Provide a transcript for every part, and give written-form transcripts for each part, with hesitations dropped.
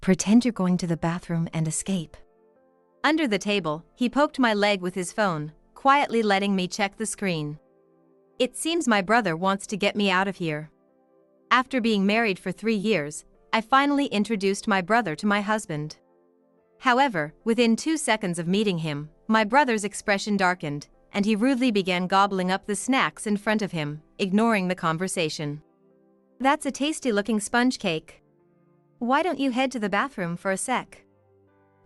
Pretend you're going to the bathroom and escape. Under the table, he poked my leg with his phone, quietly letting me check the screen. It seems my brother wants to get me out of here. After being married for 3 years, I finally introduced my brother to my husband. However, within 2 seconds of meeting him, my brother's expression darkened, and he rudely began gobbling up the snacks in front of him, ignoring the conversation. That's a tasty-looking sponge cake. Why don't you head to the bathroom for a sec?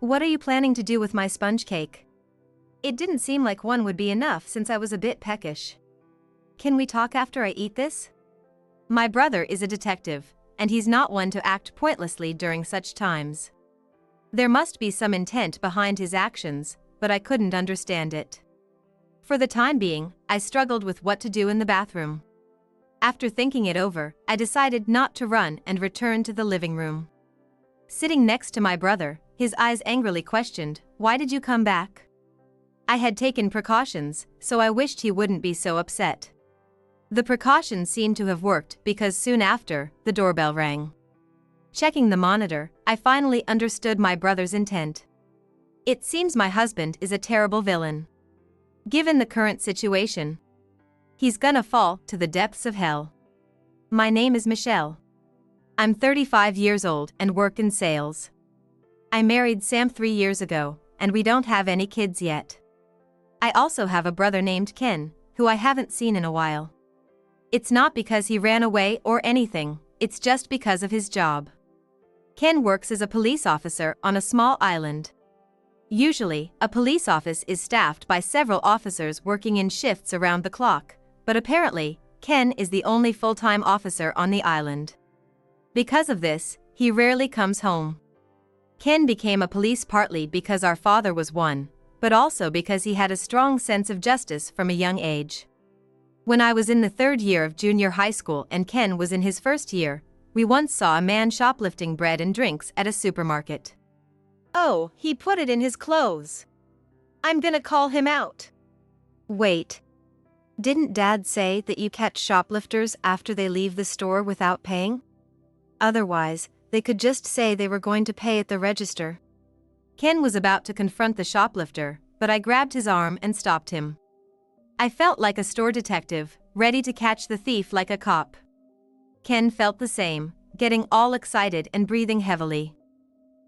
What are you planning to do with my sponge cake? It didn't seem like one would be enough since I was a bit peckish. Can we talk after I eat this? My brother is a detective, and he's not one to act pointlessly during such times. There must be some intent behind his actions, but I couldn't understand it. For the time being, I struggled with what to do in the bathroom. After thinking it over, I decided not to run and returned to the living room. Sitting next to my brother, his eyes angrily questioned, "Why did you come back?" I had taken precautions, so I wished he wouldn't be so upset. The precautions seemed to have worked because soon after, the doorbell rang. Checking the monitor, I finally understood my brother's intent. It seems my husband is a terrible villain. Given the current situation, he's gonna fall to the depths of hell. My name is Michelle. I'm 35 years old and work in sales. I married Sam 3 years ago, and we don't have any kids yet. I also have a brother named Ken, who I haven't seen in a while. It's not because he ran away or anything, it's just because of his job. Ken works as a police officer on a small island. Usually, a police office is staffed by several officers working in shifts around the clock, but apparently, Ken is the only full-time officer on the island. Because of this, he rarely comes home. Ken became a police partly because our father was one, but also because he had a strong sense of justice from a young age. When I was in the 3rd year of junior high school and Ken was in his 1st year, we once saw a man shoplifting bread and drinks at a supermarket. Oh, he put it in his clothes. I'm gonna call him out. Wait. Didn't Dad say that you catch shoplifters after they leave the store without paying? Otherwise, they could just say they were going to pay at the register. Ken was about to confront the shoplifter, but I grabbed his arm and stopped him. I felt like a store detective, ready to catch the thief like a cop. Ken felt the same, getting all excited and breathing heavily.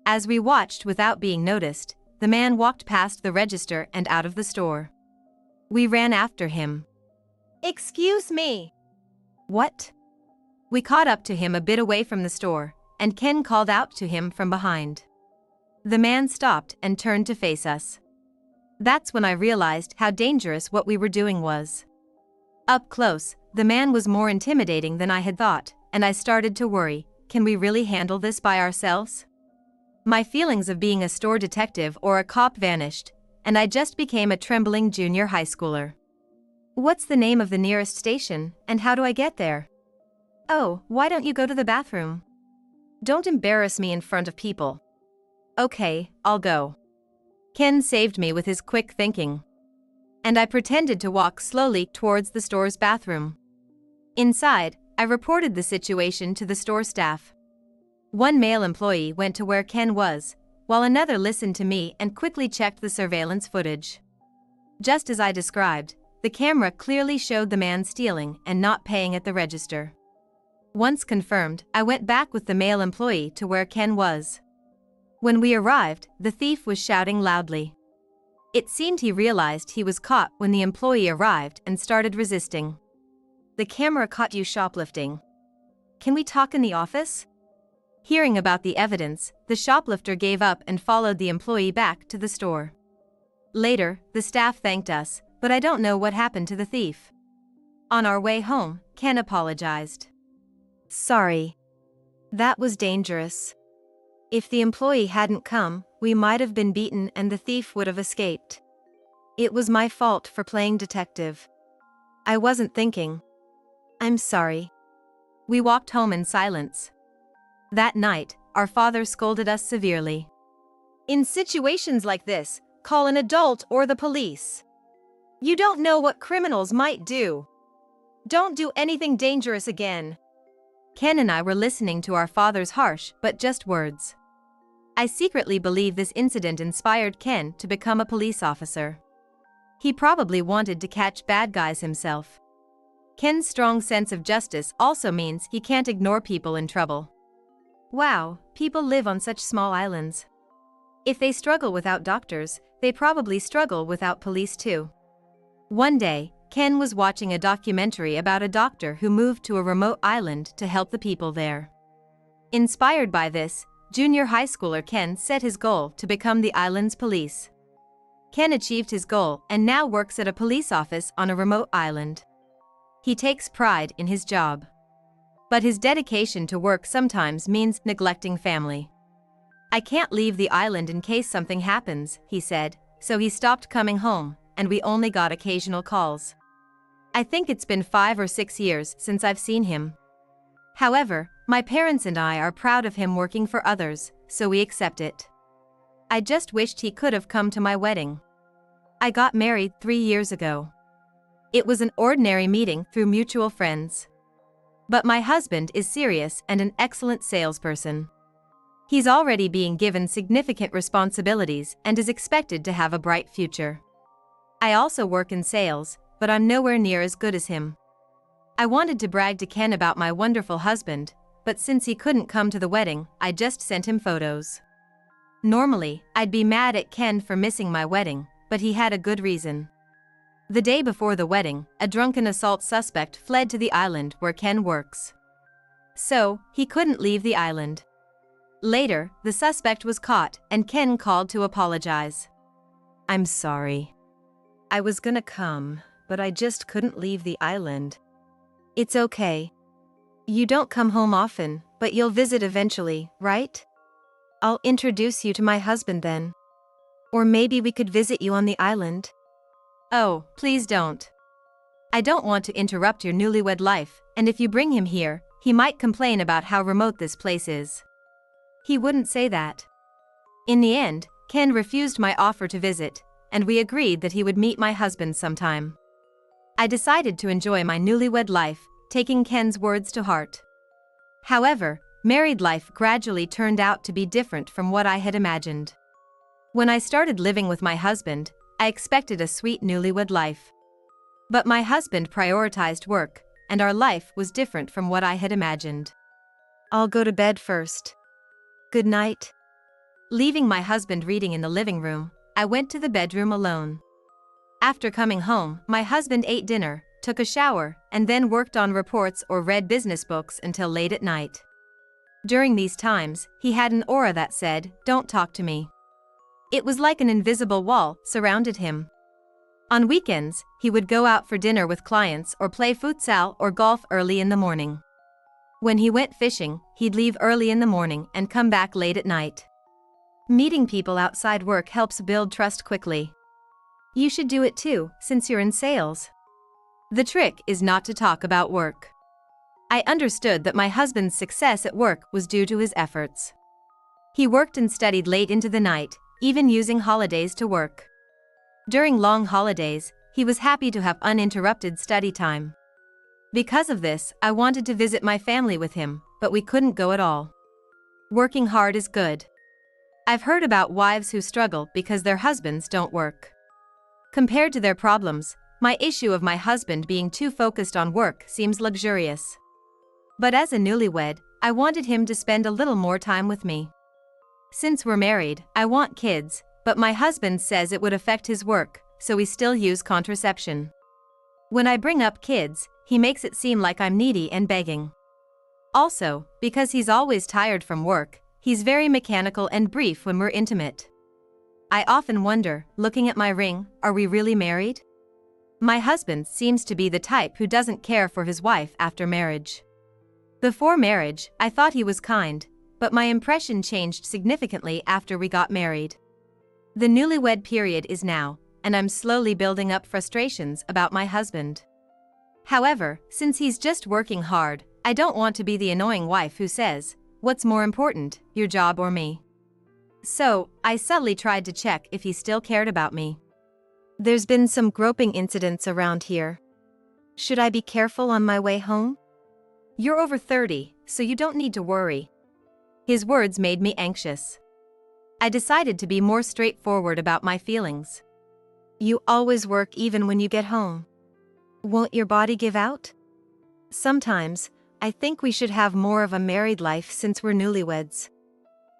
As we watched without being noticed, the man walked past the register and out of the store. We ran after him. Excuse me. What? We caught up to him a bit away from the store, and Ken called out to him from behind. The man stopped and turned to face us. That's when I realized how dangerous what we were doing was. Up close, the man was more intimidating than I had thought, and I started to worry, can we really handle this by ourselves? My feelings of being a store detective or a cop vanished, and I just became a trembling junior high schooler. What's the name of the nearest station, and how do I get there? Oh, why don't you go to the bathroom? Don't embarrass me in front of people. Okay, I'll go. Ken saved me with his quick thinking. And I pretended to walk slowly towards the store's bathroom. Inside, I reported the situation to the store staff. One male employee went to where Ken was, while another listened to me and quickly checked the surveillance footage. Just as I described, the camera clearly showed the man stealing and not paying at the register. Once confirmed, I went back with the male employee to where Ken was. When we arrived, the thief was shouting loudly. It seemed he realized he was caught when the employee arrived and started resisting. The camera caught you shoplifting. Can we talk in the office? Hearing about the evidence, the shoplifter gave up and followed the employee back to the store. Later, the staff thanked us, but I don't know what happened to the thief. On our way home, Ken apologized. Sorry. That was dangerous. If the employee hadn't come, we might have been beaten and the thief would have escaped. It was my fault for playing detective. I wasn't thinking. I'm sorry. We walked home in silence. That night, our father scolded us severely. In situations like this, call an adult or the police. You don't know what criminals might do. Don't do anything dangerous again. Ken and I were listening to our father's harsh but just words. I secretly believe this incident inspired Ken to become a police officer. He probably wanted to catch bad guys himself. Ken's strong sense of justice also means he can't ignore people in trouble. Wow, people live on such small islands. If they struggle without doctors, they probably struggle without police too. One day, Ken was watching a documentary about a doctor who moved to a remote island to help the people there. Inspired by this, junior high schooler Ken set his goal to become the island's police. Ken achieved his goal and now works at a police office on a remote island. He takes pride in his job. But his dedication to work sometimes means neglecting family. I can't leave the island in case something happens, he said, so he stopped coming home, and we only got occasional calls. I think it's been 5 or 6 years since I've seen him. However, my parents and I are proud of him working for others, so we accept it. I just wished he could have come to my wedding. I got married 3 years ago. It was an ordinary meeting through mutual friends. But my husband is serious and an excellent salesperson. He's already being given significant responsibilities and is expected to have a bright future. I also work in sales, but I'm nowhere near as good as him. I wanted to brag to Ken about my wonderful husband, but since he couldn't come to the wedding, I just sent him photos. Normally, I'd be mad at Ken for missing my wedding, but he had a good reason. The day before the wedding, a drunken assault suspect fled to the island where Ken works. So, he couldn't leave the island. Later, the suspect was caught and Ken called to apologize. "I'm sorry. I was gonna come, but I just couldn't leave the island." "It's okay. You don't come home often, but you'll visit eventually, right? I'll introduce you to my husband then. Or maybe we could visit you on the island." "Oh, please don't. I don't want to interrupt your newlywed life, and if you bring him here, he might complain about how remote this place is." He wouldn't say that. In the end, Ken refused my offer to visit, and we agreed that he would meet my husband sometime. I decided to enjoy my newlywed life, taking Ken's words to heart. However, married life gradually turned out to be different from what I had imagined. When I started living with my husband, I expected a sweet newlywed life. But my husband prioritized work, and our life was different from what I had imagined. "I'll go to bed first. Good night." Leaving my husband reading in the living room, I went to the bedroom alone. After coming home, my husband ate dinner, took a shower, and then worked on reports or read business books until late at night. During these times, he had an aura that said, "Don't talk to me." It was like an invisible wall surrounded him. On weekends, he would go out for dinner with clients or play futsal or golf early in the morning. When he went fishing, he'd leave early in the morning and come back late at night. Meeting people outside work helps build trust quickly. You should do it too, since you're in sales. The trick is not to talk about work. I understood that my husband's success at work was due to his efforts. He worked and studied late into the night, even using holidays to work. During long holidays, he was happy to have uninterrupted study time. Because of this, I wanted to visit my family with him, but we couldn't go at all. Working hard is good. I've heard about wives who struggle because their husbands don't work. Compared to their problems, my issue of my husband being too focused on work seems luxurious. But as a newlywed, I wanted him to spend a little more time with me. Since we're married, I want kids, but my husband says it would affect his work, so we still use contraception. When I bring up kids, he makes it seem like I'm needy and begging. Also, because he's always tired from work, he's very mechanical and brief when we're intimate. I often wonder, looking at my ring, are we really married? My husband seems to be the type who doesn't care for his wife after marriage. Before marriage, I thought he was kind, but my impression changed significantly after we got married. The newlywed period is now, and I'm slowly building up frustrations about my husband. However, since he's just working hard, I don't want to be the annoying wife who says, "What's more important, your job or me?" So, I subtly tried to check if he still cared about me. "There's been some groping incidents around here. Should I be careful on my way home?" "You're over 30, so you don't need to worry." His words made me anxious. I decided to be more straightforward about my feelings. You always work even when you get home. Won't your body give out? Sometimes, I think we should have more of a married life since we're newlyweds.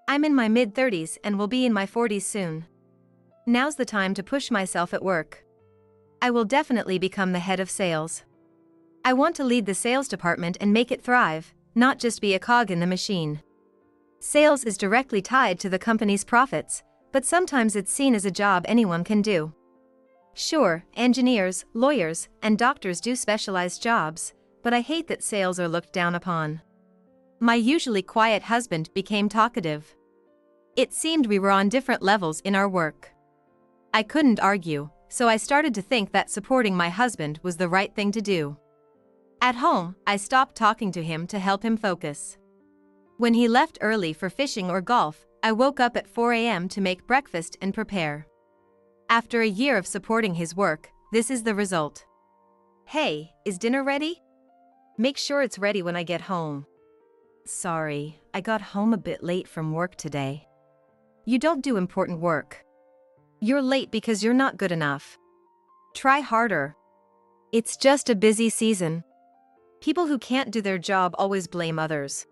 I'm in my mid-30s and will be in my 40s soon. Now's the time to push myself at work. I will definitely become the head of sales. I want to lead the sales department and make it thrive, not just be a cog in the machine. Sales is directly tied to the company's profits, but sometimes it's seen as a job anyone can do. Sure, engineers, lawyers, and doctors do specialized jobs, but I hate that sales are looked down upon. My usually quiet husband became talkative. It seemed we were on different levels in our work. I couldn't argue, so I started to think that supporting my husband was the right thing to do. At home, I stopped talking to him to help him focus. When he left early for fishing or golf, I woke up at 4 a.m. to make breakfast and prepare. After a year of supporting his work, this is the result. Hey, is dinner ready? Make sure it's ready when I get home. Sorry, I got home a bit late from work today. You don't do important work. You're late because you're not good enough. Try harder. It's just a busy season. People who can't do their job always blame others.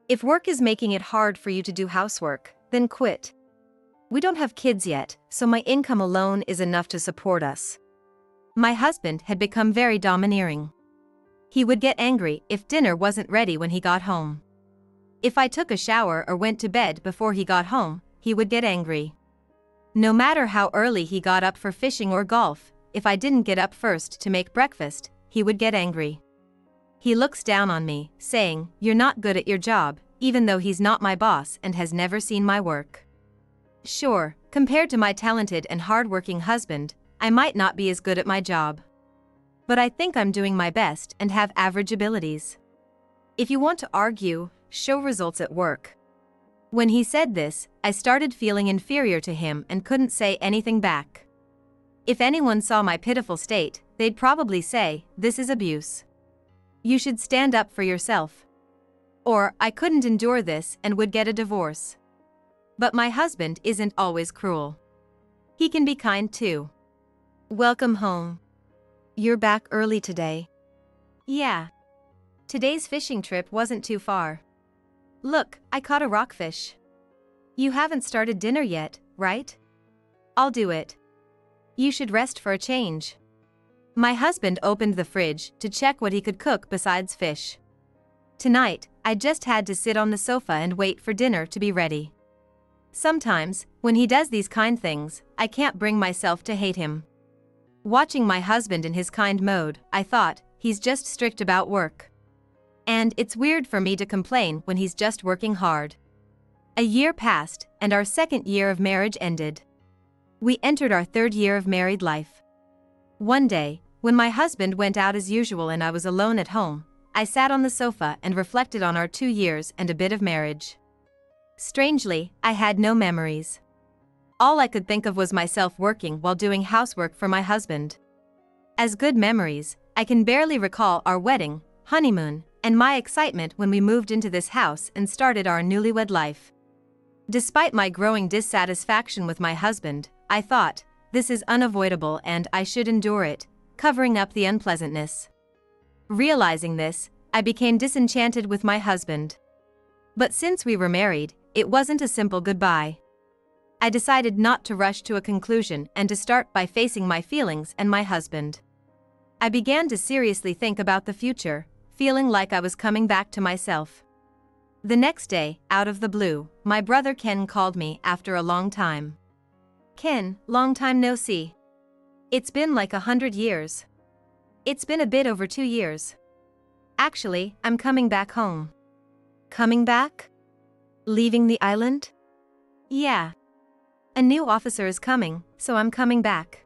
If work is making it hard for you to do housework, then quit. We don't have kids yet, so my income alone is enough to support us. My husband had become very domineering. He would get angry if dinner wasn't ready when he got home. If I took a shower or went to bed before he got home, he would get angry. No matter how early he got up for fishing or golf, if I didn't get up first to make breakfast, he would get angry. He looks down on me, saying, "You're not good at your job," even though he's not my boss and has never seen my work. Sure, compared to my talented and hardworking husband, I might not be as good at my job. But I think I'm doing my best and have average abilities. If you want to argue, show results at work. When he said this, I started feeling inferior to him and couldn't say anything back. If anyone saw my pitiful state, they'd probably say, "This is abuse. You should stand up for yourself." Or, "I couldn't endure this," and would get a divorce. But my husband isn't always cruel. He can be kind too. Welcome home. You're back early today. Yeah. Today's fishing trip wasn't too far. Look, I caught a rockfish. You haven't started dinner yet, right? I'll do it. You should rest for a change. My husband opened the fridge to check what he could cook besides fish. Tonight, I just had to sit on the sofa and wait for dinner to be ready. Sometimes, when he does these kind things, I can't bring myself to hate him. Watching my husband in his kind mode, I thought, he's just strict about work. And it's weird for me to complain when he's just working hard. A year passed, and our second year of marriage ended. We entered our third year of married life. One day, when my husband went out as usual and I was alone at home, I sat on the sofa and reflected on our 2 years and a bit of marriage. Strangely, I had no memories. All I could think of was myself working while doing housework for my husband. As good memories, I can barely recall our wedding, honeymoon, and my excitement when we moved into this house and started our newlywed life. Despite my growing dissatisfaction with my husband, I thought, this is unavoidable and I should endure it, covering up the unpleasantness. Realizing this, I became disenchanted with my husband. But since we were married, it wasn't a simple goodbye. I decided not to rush to a conclusion and to start by facing my feelings and my husband. I began to seriously think about the future, feeling like I was coming back to myself. The next day, out of the blue, my brother Ken called me after a long time. "Ken, long time no see. It's been like 100 years. It's been a bit over 2 years. Actually, I'm coming back home." Coming back? Leaving the island? Yeah. A new officer is coming, so I'm coming back.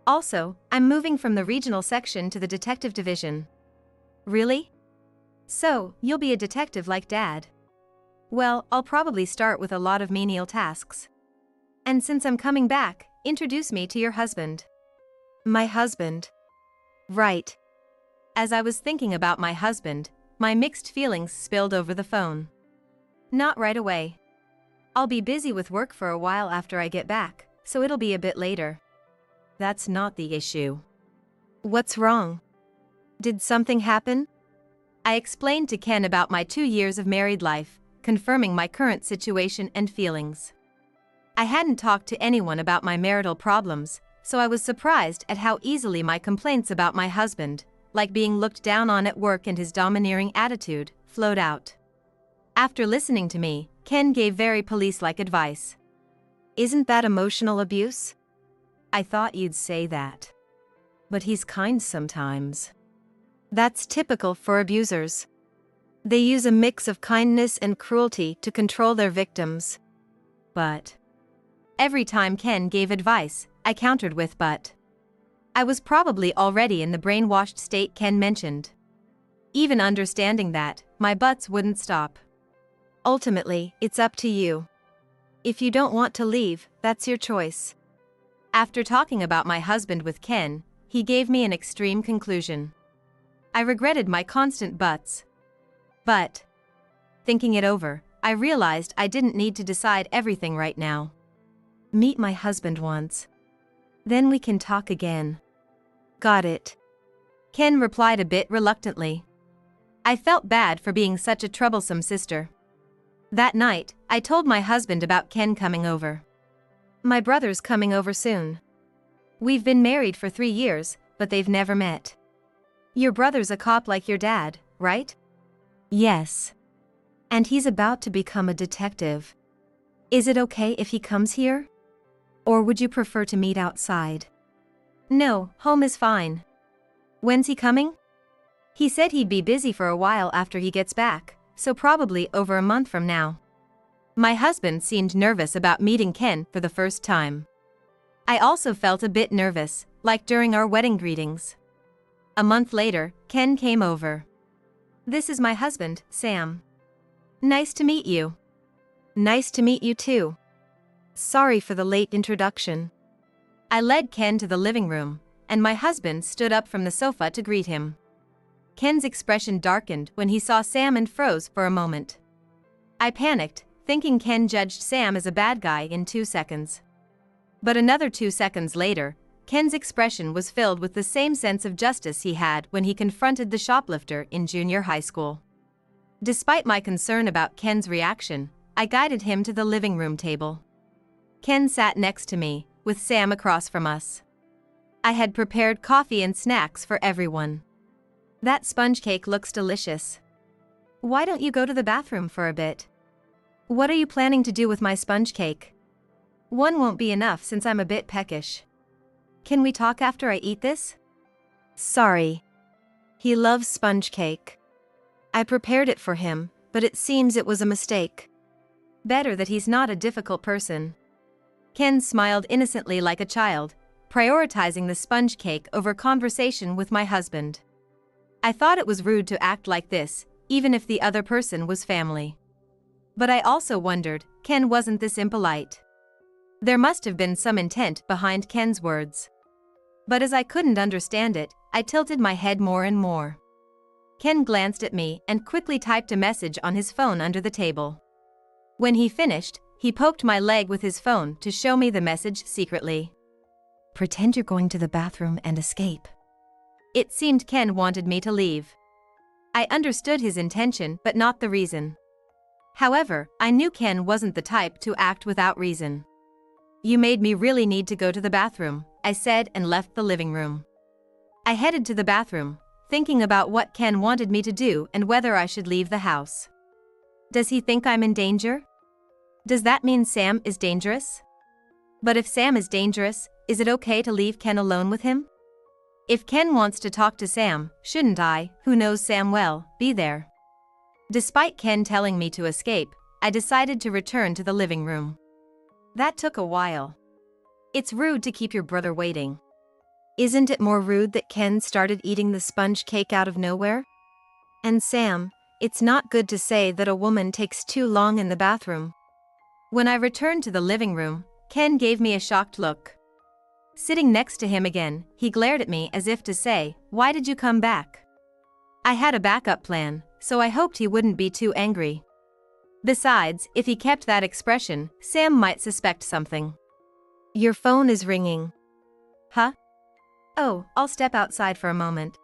Also, I'm moving from the regional section to the detective division. Really? So, you'll be a detective like Dad? Well, I'll probably start with a lot of menial tasks. And since I'm coming back, introduce me to your husband. My husband. Right. As I was thinking about my husband, my mixed feelings spilled over the phone. Not right away. I'll be busy with work for a while after I get back, so it'll be a bit later. That's not the issue. What's wrong? Did something happen? I explained to Ken about my 2 years of married life, confirming my current situation and feelings. I hadn't talked to anyone about my marital problems, so I was surprised at how easily my complaints about my husband, like being looked down on at work and his domineering attitude, flowed out. After listening to me, Ken gave very police-like advice. Isn't that emotional abuse? I thought you'd say that. But he's kind sometimes. That's typical for abusers. They use a mix of kindness and cruelty to control their victims. But every time Ken gave advice, I countered with but. I was probably already in the brainwashed state Ken mentioned. Even understanding that, my buts wouldn't stop. Ultimately, it's up to you. If you don't want to leave, that's your choice. After talking about my husband with Ken, he gave me an extreme conclusion. I regretted my constant buts. But thinking it over, I realized I didn't need to decide everything right now. Meet my husband once. Then we can talk again. Got it. Ken replied a bit reluctantly. I felt bad for being such a troublesome sister. That night, I told my husband about Ken coming over. My brother's coming over soon. We've been married for 3 years, but they've never met. Your brother's a cop like your dad, right? Yes. And he's about to become a detective. Is it okay if he comes here? Or would you prefer to meet outside? No, home is fine. When's he coming? He said he'd be busy for a while after he gets back, so probably over a month from now. My husband seemed nervous about meeting Ken for the first time. I also felt a bit nervous, like during our wedding greetings. A month later, Ken came over. This is my husband, Sam. Nice to meet you. Nice to meet you too. Sorry for the late introduction. I led Ken to the living room, and my husband stood up from the sofa to greet him. Ken's expression darkened when he saw Sam and froze for a moment. I panicked, thinking Ken judged Sam as a bad guy in 2 seconds. But another 2 seconds later, Ken's expression was filled with the same sense of justice he had when he confronted the shoplifter in junior high school. Despite my concern about Ken's reaction, I guided him to the living room table. Ken sat next to me, with Sam across from us. I had prepared coffee and snacks for everyone. That sponge cake looks delicious. Why don't you go to the bathroom for a bit? What are you planning to do with my sponge cake? One won't be enough since I'm a bit peckish. Can we talk after I eat this? Sorry. He loves sponge cake. I prepared it for him, but it seems it was a mistake. Better that he's not a difficult person. Ken smiled innocently like a child, prioritizing the sponge cake over conversation with my husband. I thought it was rude to act like this, even if the other person was family. But I also wondered, Ken wasn't this impolite. There must have been some intent behind Ken's words. But as I couldn't understand it, I tilted my head more and more. Ken glanced at me and quickly typed a message on his phone under the table. When he finished, he poked my leg with his phone to show me the message secretly. Pretend you're going to the bathroom and escape. It seemed Ken wanted me to leave. I understood his intention but not the reason. However, I knew Ken wasn't the type to act without reason. You made me really need to go to the bathroom, I said and left the living room. I headed to the bathroom, thinking about what Ken wanted me to do and whether I should leave the house. Does he think I'm in danger? Does that mean Sam is dangerous? But if Sam is dangerous, is it okay to leave Ken alone with him? If Ken wants to talk to Sam, shouldn't I, who knows Sam well, be there? Despite Ken telling me to escape, I decided to return to the living room. That took a while. It's rude to keep your brother waiting. Isn't it more rude that Ken started eating the sponge cake out of nowhere? And Sam, it's not good to say that a woman takes too long in the bathroom. When I returned to the living room, Ken gave me a shocked look. Sitting next to him again, he glared at me as if to say, "Why did you come back?" I had a backup plan, so I hoped he wouldn't be too angry. Besides, if he kept that expression, Sam might suspect something. Your phone is ringing. Huh? Oh, I'll step outside for a moment.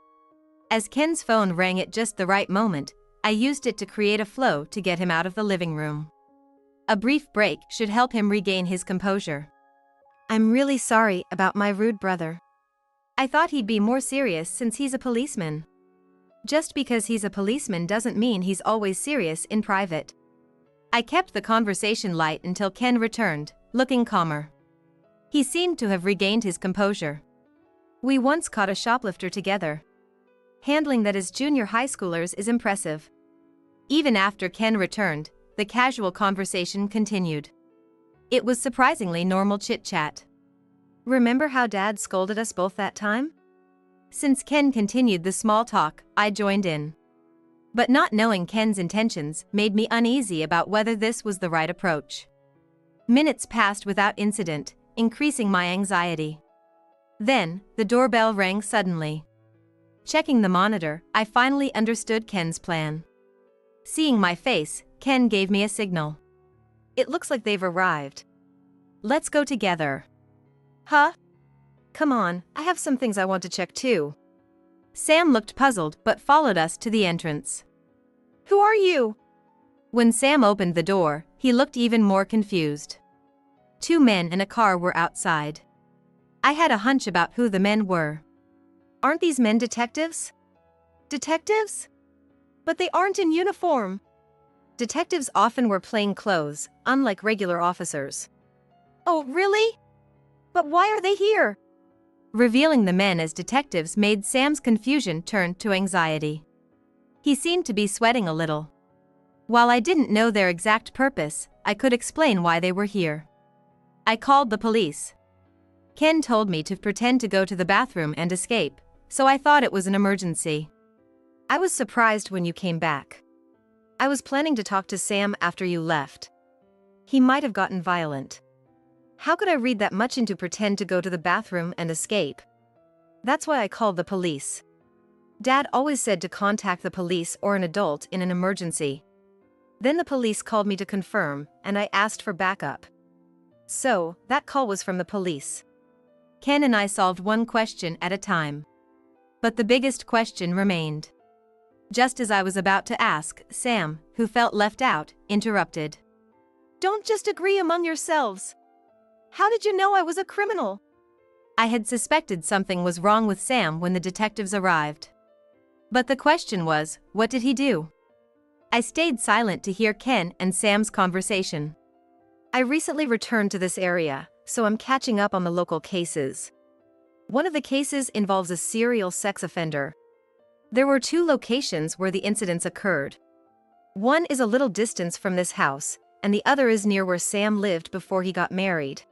As Ken's phone rang at just the right moment, I used it to create a flow to get him out of the living room. A brief break should help him regain his composure. I'm really sorry about my rude brother. I thought he'd be more serious since he's a policeman. Just because he's a policeman doesn't mean he's always serious in private. I kept the conversation light until Ken returned, looking calmer. He seemed to have regained his composure. We once caught a shoplifter together. Handling that as junior high schoolers is impressive. Even after Ken returned, the casual conversation continued. It was surprisingly normal chit-chat. Remember how Dad scolded us both that time? Since Ken continued the small talk, I joined in. But not knowing Ken's intentions made me uneasy about whether this was the right approach. Minutes passed without incident, increasing my anxiety. Then, the doorbell rang suddenly. Checking the monitor, I finally understood Ken's plan. Seeing my face, Ken gave me a signal. It looks like they've arrived. Let's go together. Huh? Come on, I have some things I want to check too. Sam looked puzzled but followed us to the entrance. Who are you? When Sam opened the door, he looked even more confused. Two men and a car were outside. I had a hunch about who the men were. Aren't these men detectives? Detectives? But they aren't in uniform. Detectives often wear plain clothes, unlike regular officers. Oh, really? But why are they here? Revealing the men as detectives made Sam's confusion turn to anxiety. He seemed to be sweating a little. While I didn't know their exact purpose, I could explain why they were here. I called the police. Ken told me to pretend to go to the bathroom and escape, so I thought it was an emergency. I was surprised when you came back. I was planning to talk to Sam after you left. He might have gotten violent. How could I read that much into pretend to go to the bathroom and escape? That's why I called the police. Dad always said to contact the police or an adult in an emergency. Then the police called me to confirm, and I asked for backup. So, that call was from the police. Ken and I solved one question at a time. But the biggest question remained. Just as I was about to ask, Sam, who felt left out, interrupted. Don't just agree among yourselves. How did you know I was a criminal? I had suspected something was wrong with Sam when the detectives arrived. But the question was, what did he do? I stayed silent to hear Ken and Sam's conversation. I recently returned to this area, so I'm catching up on the local cases. One of the cases involves a serial sex offender. There were two locations where the incidents occurred. One is a little distance from this house, and the other is near where Sam lived before he got married.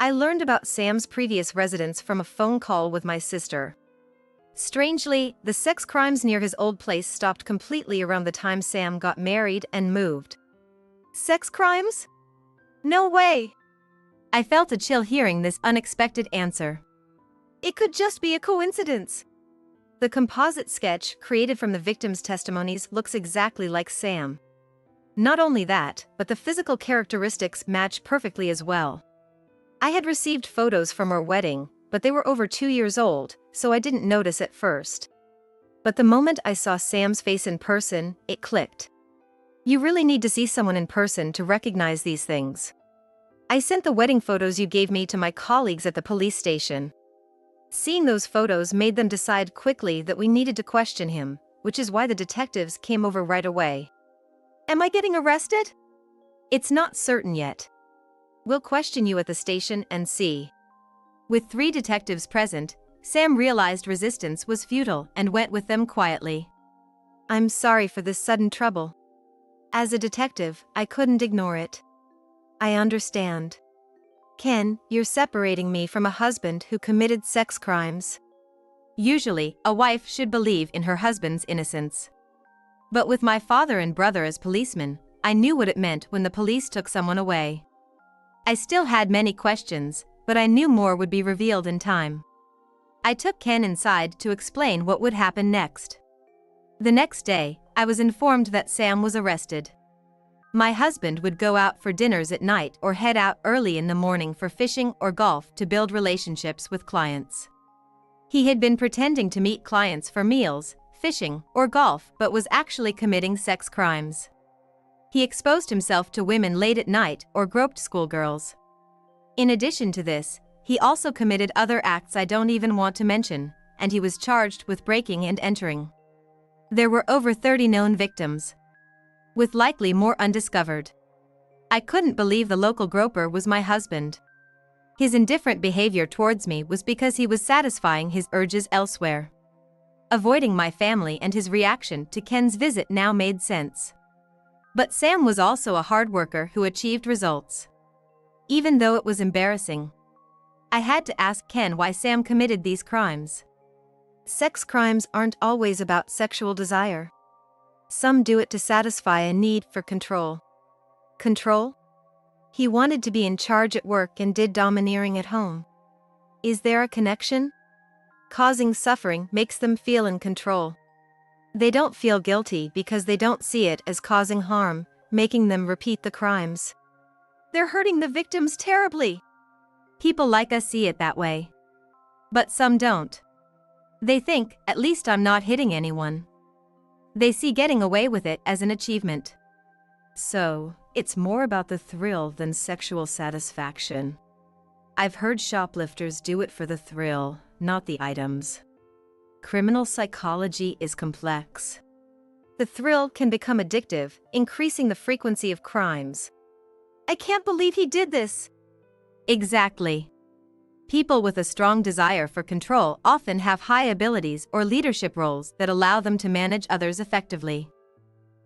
I learned about Sam's previous residence from a phone call with my sister. Strangely, the sex crimes near his old place stopped completely around the time Sam got married and moved. Sex crimes? No way! I felt a chill hearing this unexpected answer. It could just be a coincidence. The composite sketch created from the victims' testimonies looks exactly like Sam. Not only that, but the physical characteristics match perfectly as well. I had received photos from our wedding, but they were over 2 years old, so I didn't notice at first. But the moment I saw Sam's face in person, it clicked. You really need to see someone in person to recognize these things. I sent the wedding photos you gave me to my colleagues at the police station. Seeing those photos made them decide quickly that we needed to question him, which is why the detectives came over right away. Am I getting arrested? It's not certain yet. We'll question you at the station and see. With 3 detectives present, Sam realized resistance was futile and went with them quietly. I'm sorry for this sudden trouble. As a detective, I couldn't ignore it. I understand. Ken, you're separating me from a husband who committed sex crimes. Usually, a wife should believe in her husband's innocence. But with my father and brother as policemen, I knew what it meant when the police took someone away. I still had many questions, but I knew more would be revealed in time. I took Ken inside to explain what would happen next. The next day, I was informed that Sam was arrested. My husband would go out for dinners at night or head out early in the morning for fishing or golf to build relationships with clients. He had been pretending to meet clients for meals, fishing, or golf but was actually committing sex crimes. He exposed himself to women late at night or groped schoolgirls. In addition to this, he also committed other acts I don't even want to mention, and he was charged with breaking and entering. There were over 30 known victims, with likely more undiscovered. I couldn't believe the local groper was my husband. His indifferent behavior towards me was because he was satisfying his urges elsewhere. Avoiding my family and his reaction to Ken's visit now made sense. But Sam was also a hard worker who achieved results. Even though it was embarrassing, I had to ask Ken why Sam committed these crimes. Sex crimes aren't always about sexual desire. Some do it to satisfy a need for control. Control? He wanted to be in charge at work and did domineering at home. Is there a connection? Causing suffering makes them feel in control. They don't feel guilty because they don't see it as causing harm, making them repeat the crimes. They're hurting the victims terribly. People like us see it that way. But some don't. They think, at least I'm not hitting anyone. They see getting away with it as an achievement. So, it's more about the thrill than sexual satisfaction. I've heard shoplifters do it for the thrill, not the items. Criminal psychology is complex. The thrill can become addictive, increasing the frequency of crimes. I can't believe he did this. Exactly. People with a strong desire for control often have high abilities or leadership roles that allow them to manage others effectively.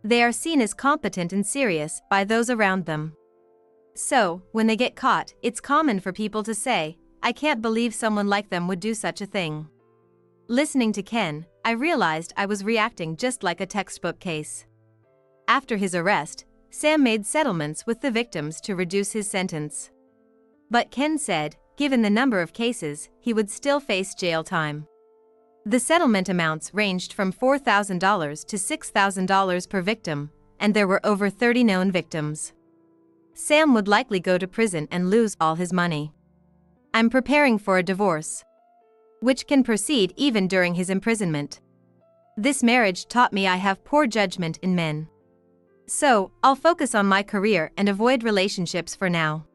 They are seen as competent and serious by those around them. So, when they get caught, it's common for people to say, "I can't believe someone like them would do such a thing." Listening to Ken, I realized I was reacting just like a textbook case. After his arrest, Sam made settlements with the victims to reduce his sentence. But Ken said, given the number of cases, he would still face jail time. The settlement amounts ranged from $4,000 to $6,000 per victim, and there were over 30 known victims. Sam would likely go to prison and lose all his money. I'm preparing for a divorce, which can proceed even during his imprisonment. This marriage taught me I have poor judgment in men. So, I'll focus on my career and avoid relationships for now.